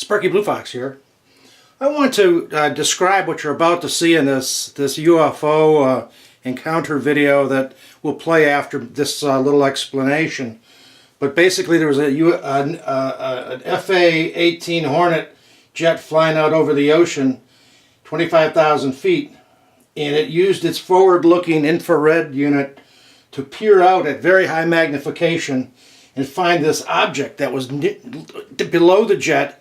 Sparky Blue Fox here. I want to describe what you're about to see in this UFO encounter video that will play after this little explanation. But basically there was an FA-18 Hornet jet flying out over the ocean, 25,000 feet, and it used its forward-looking infrared unit to peer out at very high magnification and find this object that was below the jet,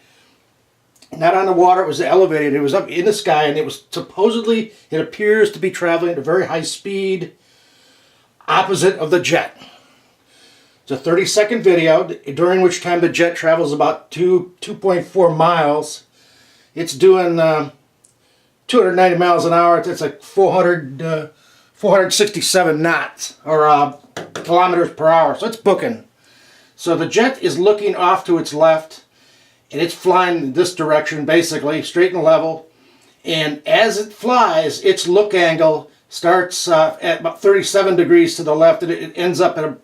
not on the water. It was elevated, it was up in the sky, and it was supposedly, it appears to be traveling at a very high speed opposite of the jet. It's a 30-second video during which time the jet travels about 2.4 miles. It's doing 290 miles an hour. It's like 467 knots, or kilometers per hour, so it's booking. So the jet is looking off to its left, and it's flying in this direction, basically, straight and level. And as it flies, its look angle starts at about 37 degrees to the left, and it ends up at a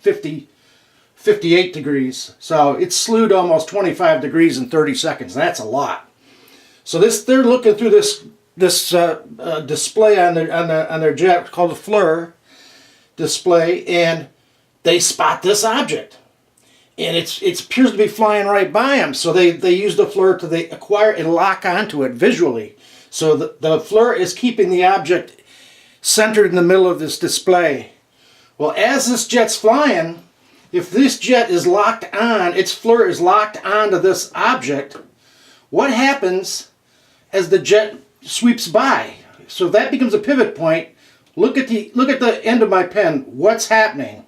58 degrees. So it's slewed almost 25 degrees in 30 seconds. That's a lot. So they're looking through this display on their jet called a FLIR display, and they spot this object. And it appears to be flying right by them, so they use the FLIR to acquire and lock onto it visually. So the FLIR is keeping the object centered in the middle of this display. Well, as this jet's flying, if this jet is locked on, its FLIR is locked onto this object, what happens as the jet sweeps by? So that becomes a pivot point. Look at the end of my pen. What's happening?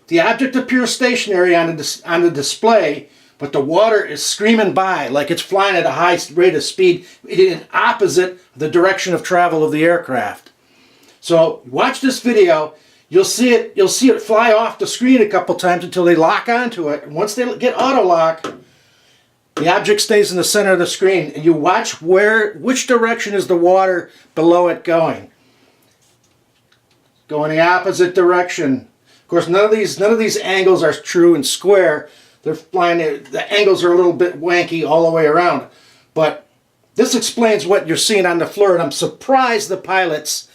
The object appears stationary on the display, but the water is screaming by like it's flying at a high rate of speed in opposite the direction of travel of the aircraft. So watch this video. You'll see it fly off the screen a couple times until they lock onto it. And once they get auto lock, the object stays in the center of the screen, and you watch which direction is the water below it going. Going the opposite direction. Of course, none of these angles are true and square. They're flying. The angles are a little bit wanky all the way around. But this explains what you're seeing on the FLIR, and I'm surprised the pilots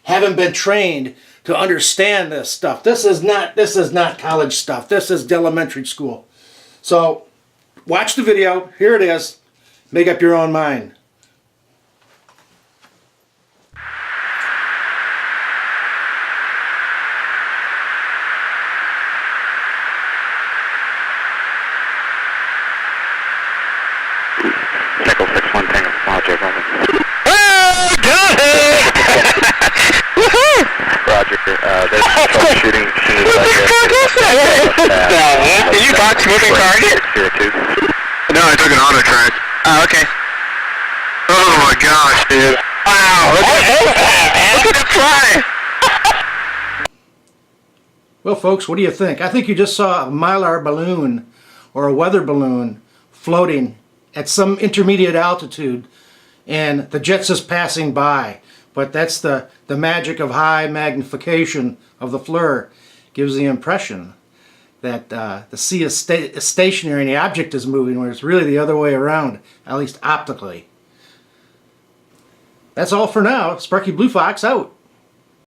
haven't been trained to understand this stuff. This is not college stuff. This is elementary school. So watch the video. Here it is. Make up your own mind. Echo 61 Tango Project, over. Oh, got it! Woohoo! Roger, there's troubleshooting as soon as I get Did you box moving target? Here, too. No, I took an auto track. Oh, okay. Oh my gosh, dude. Wow, look at it fly! Well, folks, what do you think? I think you just saw a Mylar balloon or a weather balloon floating at some intermediate altitude, and the jet's just passing by. But that's the magic of high magnification of the FLIR. Gives the impression that the sea is stationary and the object is moving, where it's really the other way around, at least optically. That's all for now. Sparky Blue Fox out.